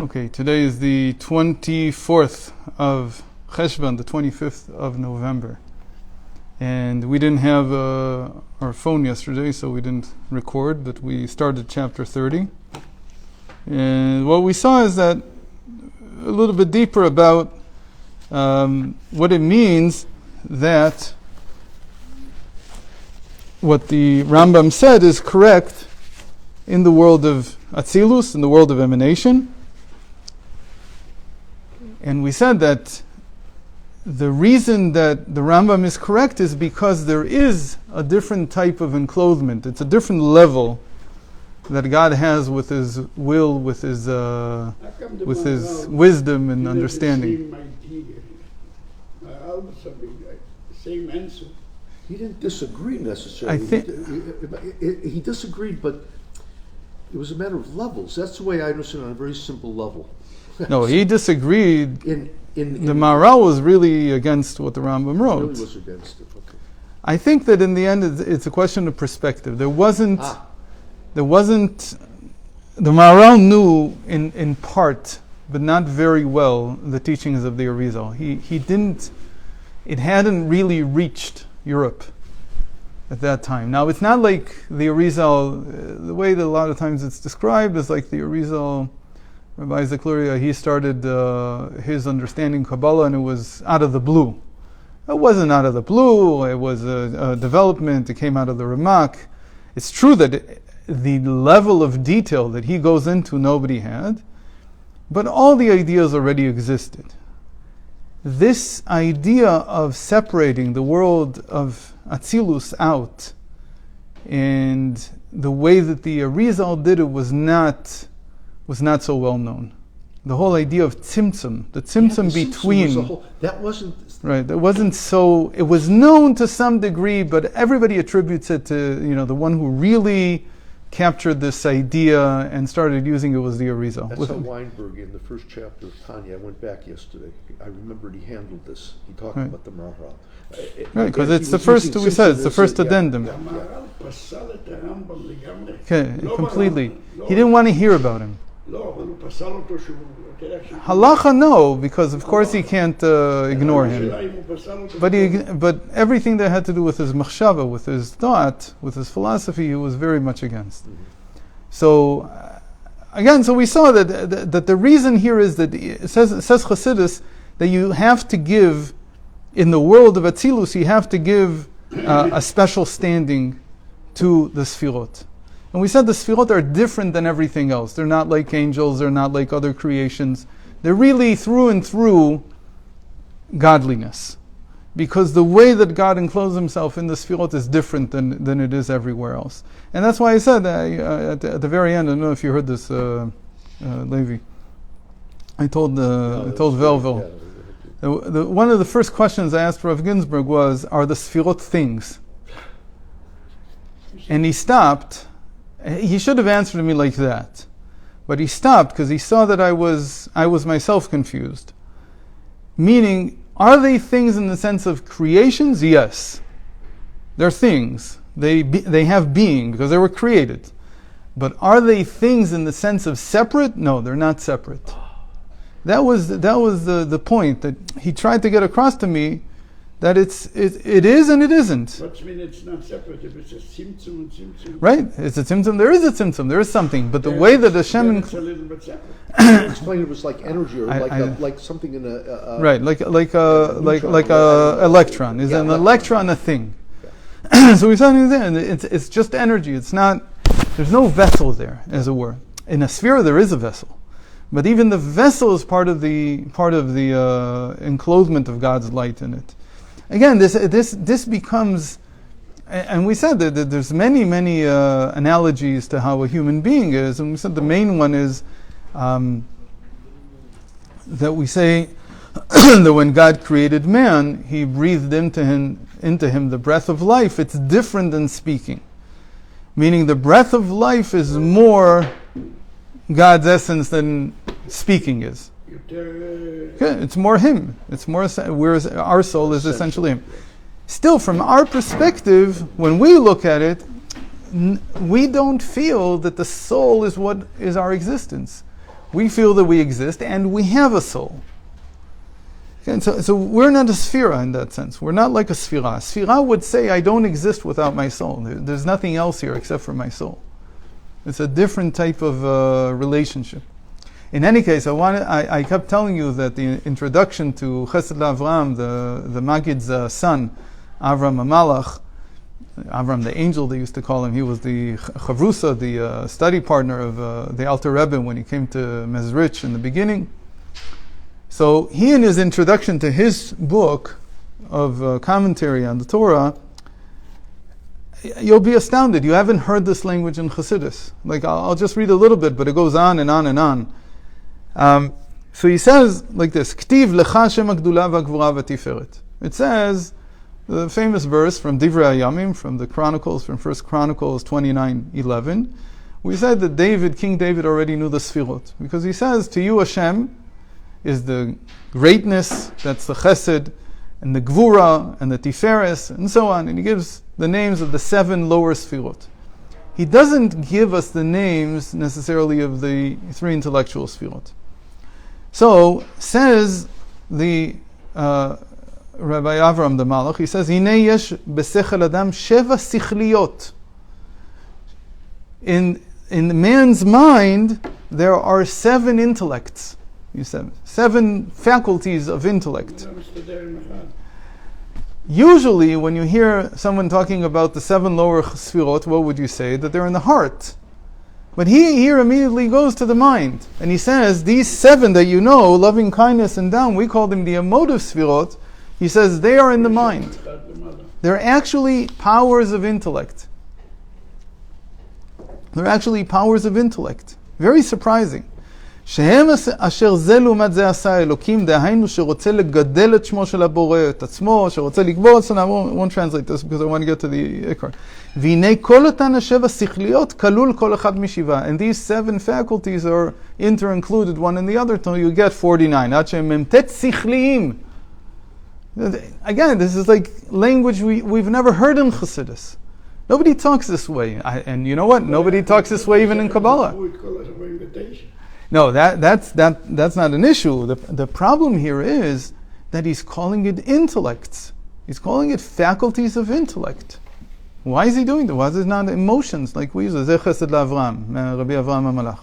Okay, today is the 24th of Cheshvan, the 25th of November. And we didn't have our phone yesterday, so we didn't record, but we started chapter 30. And what we saw is that a little bit deeper about what it means that what the Rambam said is correct in the world of Atzilus, in the world of emanation. And we said that the reason that the Rambam is correct is because there is a different type of enclosement. It's a different level that God has with His will, with His wisdom and understanding. Same answer. He didn't disagree necessarily. I think he disagreed, but it was a matter of levels. That's the way I understand it, on a very simple level. no, he disagreed. In the Maharal was really against what the Rambam wrote. Really was against it. Okay. I think that in the end, it's a question of perspective. The Maharal knew in part, but not very well, the teachings of the Arizal. It hadn't really reached Europe at that time. Now, it's not like the Arizal, the way that a lot of times it's described is like the Arizal, Rabbi Zakluria, he started his understanding Kabbalah, and it was out of the blue. It wasn't out of the blue, it was a development, it came out of the Ramak. It's true that the level of detail that he goes into, nobody had, but all the ideas already existed. This idea of separating the world of Atzilus out, and the way that the Arizal did it was not so well known. The whole idea of tzimtzum, the tzimtzum between, that wasn't right. It wasn't so. It was known to some degree, but everybody attributes it to the one who really captured this idea and started using it was the Arizal. That's how Weinberg, in the first chapter of Tanya, I went back yesterday. I remembered he handled this. He talked about the Maharal. Right, because it's the first, we said, it's the first addendum. Okay, completely. He didn't want to hear about him. Halacha, no, because of course he can't ignore him. But everything that had to do with his machshava, with his thought, with his philosophy, he was very much against. So, again, so we saw that the reason here is that it says Chassidus that you have to give, in the world of Atzilus, you have to give a special standing to the Sefirot. And we said the Sefirot are different than everything else. They're not like angels, they're not like other creations. They're really through and through godliness. Because the way that God encloses Himself in the Sefirot is different than it is everywhere else. And that's why I said at the very end, I don't know if you heard this, Levi. I told Velvel. One of the first questions I asked Rav Ginsburg was, are the Sefirot things? And he stopped. He should have answered me like that, but he stopped because he saw that I was myself confused. Meaning, are they things in the sense of creations? Yes, they're things. They have being because they were created. But are they things in the sense of separate? No, they're not separate. That was the point that he tried to get across to me. That it is and it isn't. What do you mean it's not separate? If it's a tzimtzum and tzimtzum. Right, it's a tzimtzum. There is a tzimtzum. There is something, but the way that Hashem it's a little bit separate. explain it was like energy, or like something in a right, like a electron. Is an electron a thing? So we saw there. It's just energy. It's not. There's no vessel there, as it were. In a sphere, there is a vessel, but even the vessel is part of the enclosement of God's light in it. Again, this becomes, and we said that there's many analogies to how a human being is, and we said the main one is that we say that when God created man, He breathed into him the breath of life. It's different than speaking, meaning the breath of life is more God's essence than speaking is. Okay, it's more Him. It's more, whereas our soul is essentially Him. Still, from our perspective, when we look at it, we don't feel that the soul is what is our existence. We feel that we exist and we have a soul. Okay, and so we're not a sefirah in that sense. We're not like a sefirah. Sefirah would say, I don't exist without my soul. There's nothing else here except for my soul. It's a different type of relationship. In any case, I kept telling you that the introduction to Chesed LaAvraham, the Maggid's son, Avram HaMalach, Avram the angel they used to call him, he was the Chavrusa, the study partner of the Alter Rebbe when he came to Mezrich in the beginning. So he, in his introduction to his book of commentary on the Torah, you'll be astounded. You haven't heard this language in Chassidus. Like, I'll just read a little bit, but it goes on and on and on. So he says like this, K'tiv lecha Shem ha'gdula v'ha'gvura v'tiferet. It says, the famous verse from Divrei Hayamim, from the Chronicles, from 1 Chronicles 29:11. We said that King David already knew the Sefirot, because he says, to you Hashem is the greatness, that's the Chesed, and the Gvura, and the Tiferes, and so on. And he gives the names of the 7 lower Sefirot. He doesn't give us the names necessarily of the 3 intellectual Sefirot. So, says the Rabbi Avram the Malach, he says, Hinei yesh besechel adam sheva sichliyot. In man's mind, there are 7 intellects. You said 7 faculties of intellect. Usually, when you hear someone talking about the 7 lower sefirot, what would you say? That they're in the heart. But he here immediately goes to the mind. And he says, these 7 that you know, loving kindness and down, we call them the emotive sefirot. He says, they are in the mind. They're actually powers of intellect. They're actually powers of intellect. Very surprising. שהם אשר זה לעומת זה עשה אלוקים, דהיינו שרוצה לגדל את שמו של הבורא, את עצמו, שרוצה לקבור את עצמו. I won't translate this because I want to get to the עיקר. והנה כל אותן 7 שכליות כלול כל אחד משבעה. And these 7 faculties are inter-included one in the other till you get 49. עד שהם ממתת שכליים. Again, this is like language we've never heard in Chassidus. Nobody talks this way. And you know what? Nobody talks this way even in Kabbalah. No, that's not an issue. The problem here is that he's calling it intellects. He's calling it faculties of intellect. Why is he doing that? Why is it not emotions like we use? Zeh Chesed LaAvraham, Rabbi Avraham HaMalach.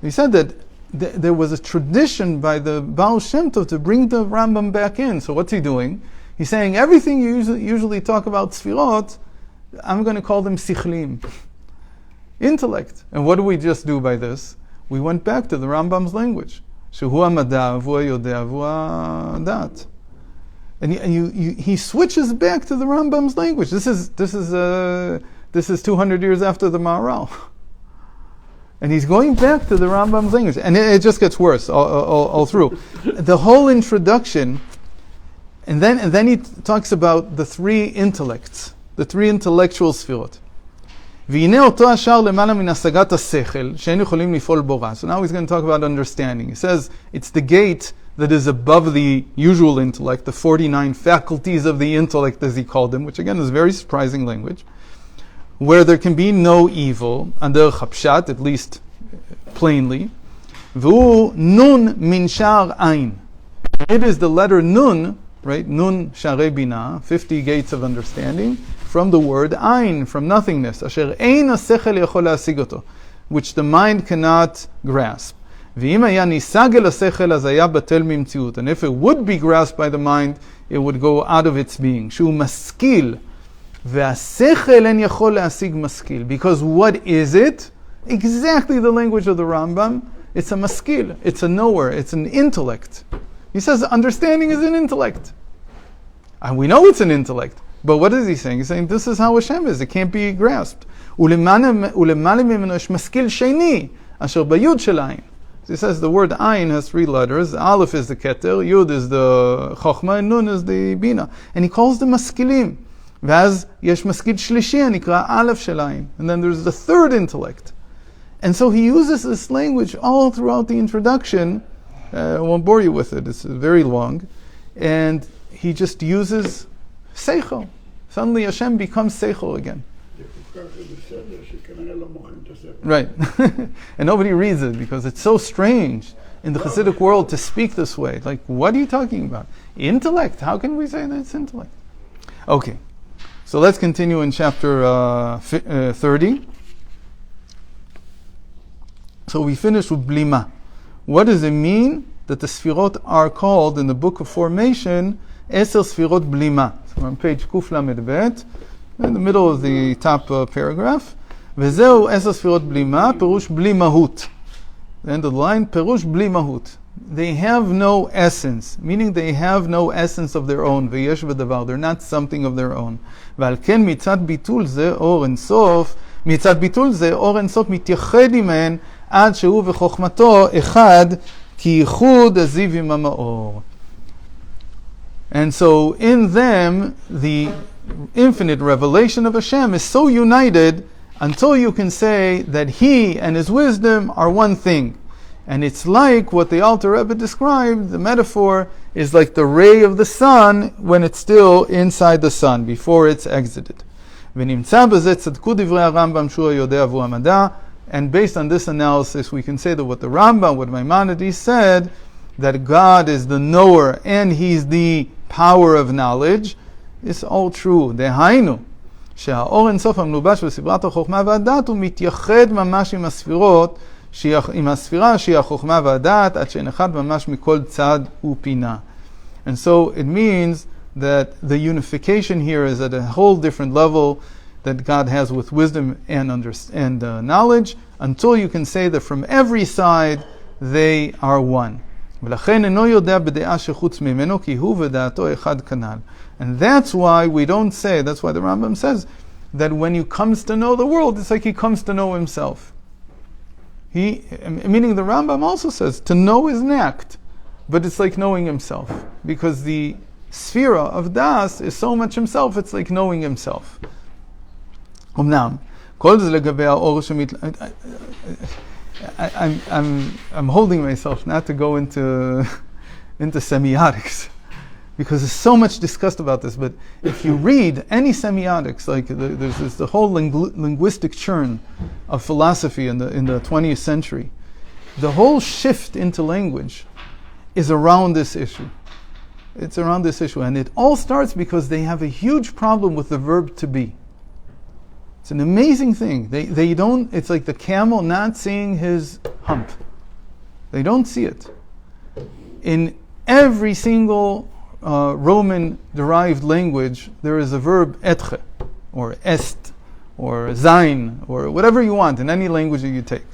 He said that there was a tradition by the Baal Shem Tov to bring the Rambam back in. So what's he doing? He's saying everything you usually talk about Sfirot, I'm going to call them Sichlim. Intellect. And what do we just do by this? We went back to the Rambam's language. Shehu HaMada, V'hu HaYodeh, V'hu HaDat. And he switches back to the Rambam's language. This is 200 years after the Maharal. And he's going back to the Rambam's language. And it just gets worse all through. The whole introduction, and then he talks about the 3 intellects, the 3 intellectual sefirot. והנה אותו השאר למעלה מן השגת השכל, שאין יכולים לפעול בו רע. So now he's going to talk about understanding. He says it's the gate that is above the usual intellect, the 49 faculties of the intellect as he called them, which again is very surprising language, where there can be no evil, under chapshat, at least plainly. והוא nun min sha'ar ayin. It is the letter nun, right? Nun sha'arei bina, 50 gates of understanding, from the word ayin, from nothingness, asher ein hasechel yachol להשיג אותו, which the mind cannot grasp. ואם היה ניסג אל השכל, אז היה בטל ממציאות. And if it would be grasped by the mind, it would go out of its being. שהוא משכיל, והשכל אין יכול להשיג משכיל. Because what is it? Exactly the language of the Rambam. It's a maskil, it's a knower, it's an intellect. He says understanding is an intellect. And we know it's an intellect. But what is he saying? He's saying this is how Hashem is. It can't be grasped. ולמעלה ממנו יש משכיל שני, אשר ביוד של עין. He says the word ayin has 3 letters. Aleph is the keter, Yud is the chokhmah, and Nun is the bina. And he calls them maskilim. ואז יש משכיל שלישי הנקרא א' של עין. And then there's the 3rd intellect. And so he uses this language all throughout the introduction. I won't bore you with it. It's very long. And he just uses seichel. Suddenly Hashem becomes seichel again. separate. Right. And nobody reads it because it's so strange in the Hasidic world to speak this way. Like, what are you talking about? Intellect? How can we say that it's intellect? Okay. So let's continue in chapter 30. So we finished with Blima. What does it mean that the Sefirot are called in the book of formation Eser Sefirot Blima? So on page Kuf Lamed Bet, in the middle of the top paragraph. וזהו 10 ספירות בלימה, פירוש בלי מהות. The end of the line, פירוש בלי מהות. They have no essence, meaning they have no essence of their own. ויש בדבר, they're not something of their own. ועל כן מצד ביטול זה אור אינסוף, מצד ביטול זה אור אינסוף מתייחד עימן עד שהוא וחוכמתו אחד כייחוד הזיו עם המאור. And so in them, the infinite revelation of Hashem is so united until you can say that He and His wisdom are one thing. And it's like what the Alter Rebbe described, the metaphor is like the ray of the sun when it's still inside the sun, before it's exited. ונמצא בזה צדקות דברי הרמב"ם שהוא היודע והוא המדע. And based on this analysis, we can say that what the Rambam, what Maimonides said, that God is the knower and He's the power of knowledge, is all true. דהיינו, שהאור אינסוף המלובש בספרת החוכמה והדעת הוא מתייחד ממש עם הספירות, עם הספירה שהיא החוכמה והדעת, עד שאין אחד ממש מכל צד ופינה. And so it means that the unification here is at a whole different level that God has with wisdom and knowledge, until you can say that from every side they are one. ולכן אינו יודע בדעה שחוץ ממנו, כי הוא ודעתו אחד כנ"ל. And that's why we don't say, that's why the Rambam says, that when he comes to know the world, it's like he comes to know himself. Meaning the Rambam also says, to know is an act, but it's like knowing himself. Because the sefirah of Das is so much himself, it's like knowing himself. אמנם, כל זה לגבי האור I'm holding myself not to go into semiotics, because there's so much discussed about this. But if you read any semiotics, like there's the whole linguistic churn of philosophy in the 20th century, the whole shift into language is around this issue. It's around this issue, and it all starts because they have a huge problem with the verb to be. It's an amazing thing. They don't, it's like the camel not seeing his hump. They don't see it. In every single Roman-derived language, there is a verb etre, or est, or sein, or whatever you want, in any language that you take.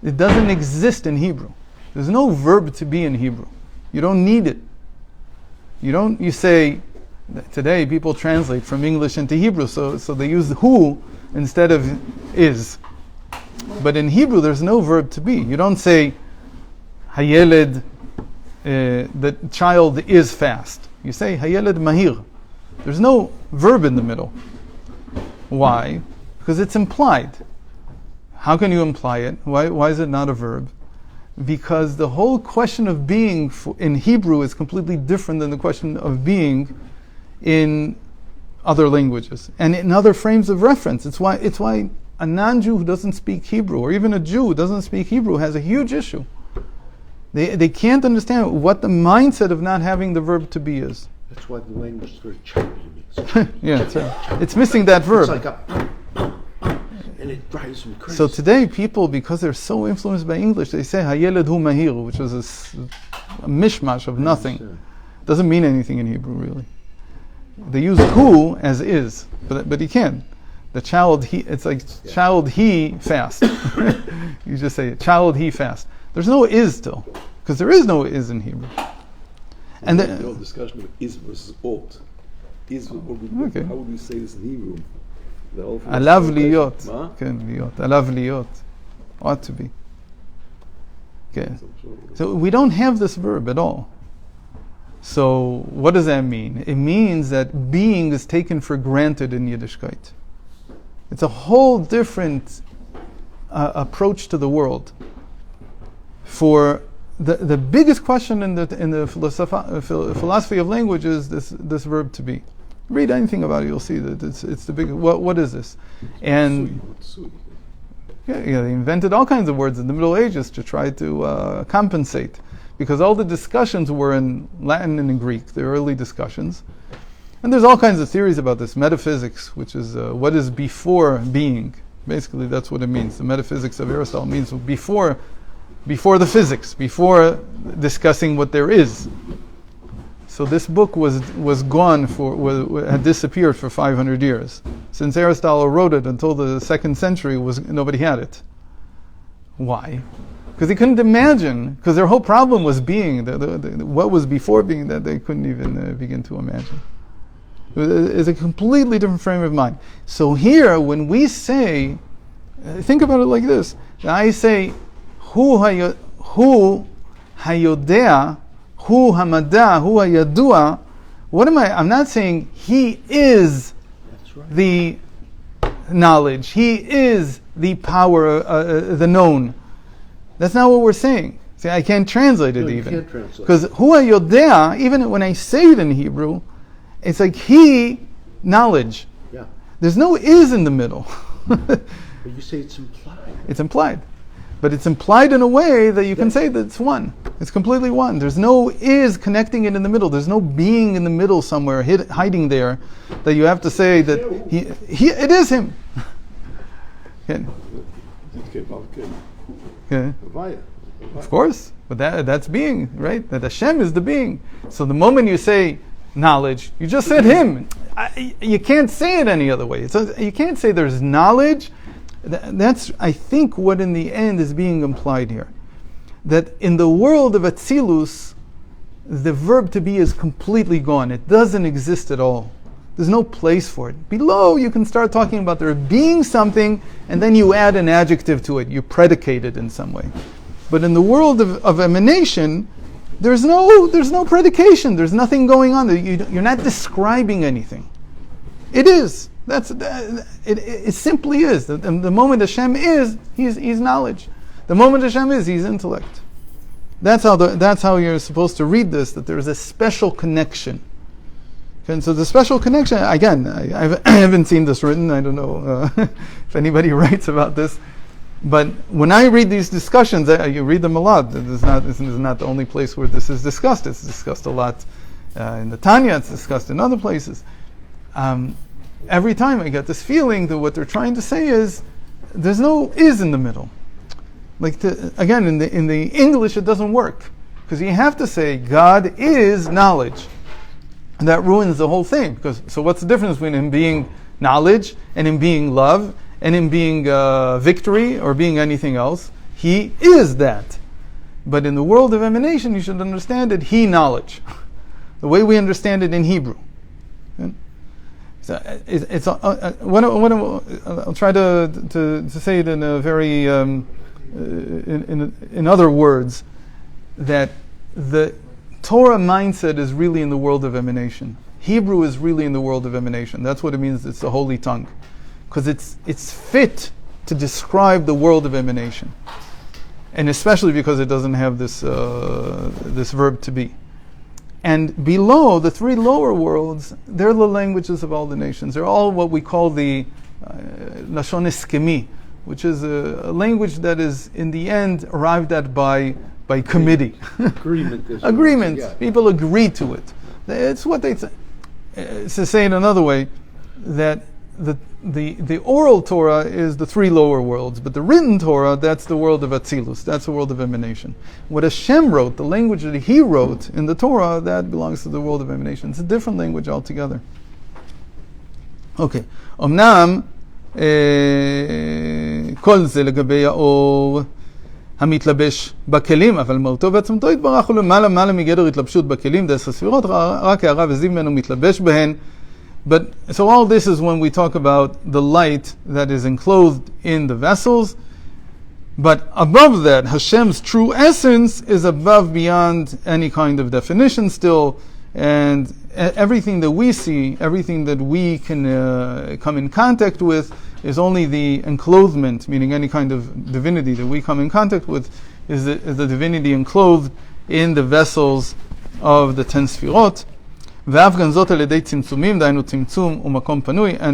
It doesn't exist in Hebrew. There's no verb to be in Hebrew. You don't need it. You say, today people translate from English into Hebrew, so they use who instead of is. But in Hebrew there's no verb to be. You don't say hayeled, the child is fast. You say hayeled mahir. There's no verb in the middle. Why? Because it's implied. How can you imply it? Why is it not a verb? Because the whole question of being in Hebrew is completely different than the question of being in other languages and in other frames of reference. It's why a non-Jew who doesn't speak Hebrew, or even a Jew who doesn't speak Hebrew, has a huge issue. They can't understand what the mindset of not having the verb to be is. That's why the language is very choppy. Yeah, it's missing that verb. It's like and it drives me crazy. So today people, because they're so influenced by English, they say hayeled hu mahir, which is a mishmash of nothing. Doesn't mean anything in Hebrew, really. They use who as is, but he can't. The child it's like child he fast. You just say child he fast. There's no is still, because there is no is in Hebrew. And the whole discussion of is versus ought. Is okay. How would we say this in Hebrew? Alav liyot. Ken liyot. Alav liyot. Ought to be. Okay. So we don't have this verb at all. So what does that mean? It means that being is taken for granted in Yiddishkeit. It's a whole different approach to the world. For the biggest question in the philosophy of language is this verb to be. Read anything about it, you'll see that it's the big. What is this? And They invented all kinds of words in the Middle Ages to try to compensate, because all the discussions were in Latin and in Greek, the early discussions. And there's all kinds of theories about this. Metaphysics, which is what is before being. Basically, that's what it means. The metaphysics of Aristotle means before the physics, before discussing what there is. So this book was gone had disappeared for 500 years. Since Aristotle wrote it until the 2nd century, nobody had it. Why? Because they couldn't imagine, because their whole problem was being, what was before being, that they couldn't even begin to imagine. It's a completely different frame of mind. So here, when we say, think about it like this. I say, Hu hayodea, Hu hamada, Hu hayadua. What am I? I'm not saying he is the knowledge. He is the power, the known. That's not what we're saying. See, I can't translate it even. Because Hu hayodea, even when I say it in Hebrew, it's like he, knowledge. Yeah. There's no is in the middle. But you say it's implied. It's implied. But it's implied in a way that you can say that it's one. It's completely one. There's no is connecting it in the middle. There's no being in the middle somewhere, hiding there, that you have to say that it is him. Okay. Okay. Of course. But that's being, right? That Hashem is the being. So the moment you say knowledge, you just said him. You can't say it any other way. You can't say there's knowledge. That's, I think, what in the end is being implied here. That in the world of Atzilus, the verb to be is completely gone. It doesn't exist at all. There's no place for it. Below, you can start talking about there being something, and then you add an adjective to it. You predicate it in some way. But in the world of emanation, there's no predication. There's nothing going on. You're not describing anything. It is. It simply is. The moment Hashem is, he's knowledge. The moment Hashem is, he's intellect. That's how you're supposed to read this. That there is a special connection. Okay, and so the special connection. Again, I haven't seen this written. I don't know if anybody writes about this. But when I read these discussions, you read them a lot. This is not the only place where this is discussed. It's discussed a lot in the Tanya. It's discussed in other places. Every time I get this feeling that what they're trying to say is there's no is in the middle. Again, in the English, it doesn't work because you have to say God is knowledge, and that ruins the whole thing. So what's the difference between him being knowledge and him being love? And in being victory or being anything else, he is that. But in the world of emanation, you should understand it, he knowledge. The way we understand it in Hebrew. Okay? So I'll try to say it in a very, in other words, that the Torah mindset is really in the world of emanation. Hebrew is really in the world of emanation. That's what it means, it's the holy tongue. Because it's fit to describe the world of emanation, and especially because it doesn't have this verb to be. And below, the three lower worlds, they're the languages of all the nations. They're all what we call the lashon eskemi, which is a language that is in the end arrived at by committee. Agreement. Yeah. People agree to it. It's what they say. To say it another way, that the oral Torah is the three lower worlds, but the written Torah, that's the world of Atzilus, that's the world of emanation. What Hashem wrote, the language that he wrote in the Torah, that belongs to the world of emanation. It's a different language altogether. Okay. Omnam, כל זה לגבי האור המתלבש בכלים, אבל מהותו ועצמתו יתברך הוא למעלה מגדר התלבשות בכלים, דרך הספירות, רק הערה וזיו ממנו מתלבש בהן. But so all this is when we talk about the light that is enclosed in the vessels. But above that, Hashem's true essence is above, beyond any kind of definition still, and everything that we see, everything that we can come in contact with, is only the enclothement, meaning any kind of divinity that we come in contact with is the divinity enclosed in the vessels of the 10 sefirot. And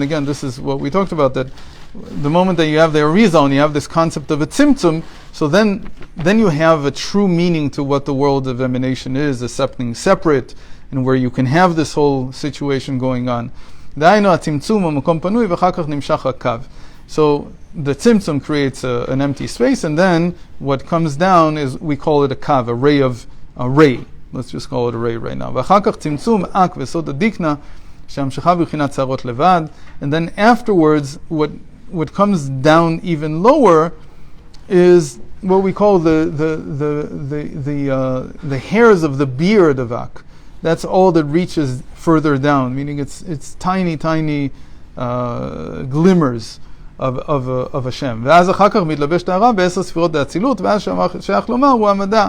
again, this is what we talked about, that the moment that you have the Arizal, you have this concept of a tzimtzum, so then you have a true meaning to what the world of emanation is, as something separate, and where you can have this whole situation going on. So the tzimtzum creates an empty space, and then what comes down is, we call it a kav, a ray. Let's just call it a ray right now. And then afterwards, what comes down even lower is what we call the hairs of the beard of Ak. That's all that reaches further down, meaning it's tiny glimmers of Hashem. ואז אחר כך מתלבש הערה ב10 ספירות דאצילות, ואז שייך לומר הוא המדע.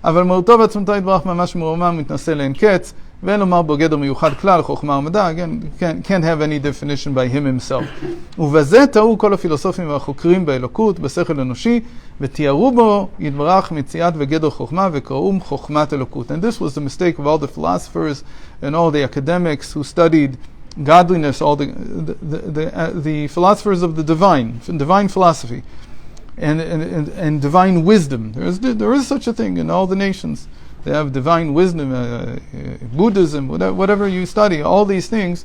אבל מהותו ועצמתו יתברך ממש מרומם, מתנשא לאין קץ, ואין לומר בו גדר מיוחד כלל, חוכמה ומדע, again, can't have any definition by him himself. ובזה טעו כל הפילוסופים והחוקרים באלוקות, בשכל אנושי, ותיארו בו יתברך מציאת וגדר חוכמה, וקראום חוכמת אלוקות. And this was the mistake of all the philosophers and all the academics who studied godliness, all the philosophers of the divine philosophy. And divine wisdom. There is such a thing in all the nations. They have divine wisdom, Buddhism, whatever you study, all these things.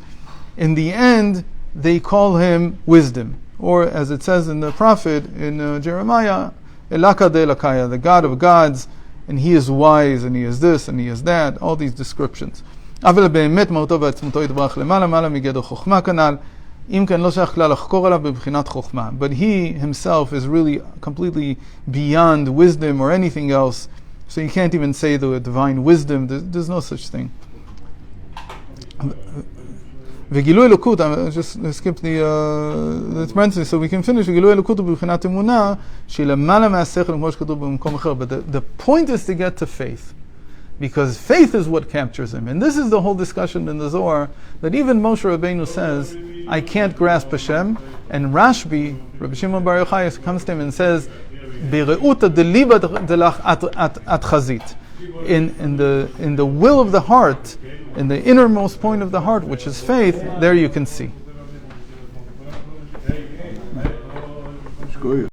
In the end, they call him wisdom. Or as it says in the prophet, in Jeremiah, Elaka de Elakaya, the God of gods, and he is wise, and he is this, and he is that, all these descriptions. אבל באמת מהותו ועצמתו יתברך למעלה מגדר חוכמה כנ"ל. But he himself is really completely beyond wisdom or anything else. So you can't even say the divine wisdom. There's no such thing. וגילוי אלוקות, I just skipped the parenthesis, so we can finish. וגילוי אלוקות הוא בבחינת אמונה שהיא למעלה מהשכל כמו שכתוב במקום אחר. But the point is to get to faith. Because faith is what captures him. And this is the whole discussion in the Zohar, that even Moshe Rabbeinu says, I can't grasp Hashem. And Rashbi, Rabbi Shimon Bar Yochai, comes to him and says, Be're'uta deliba delach at chazit. In the will of the heart, in the innermost point of the heart, which is faith, there you can see.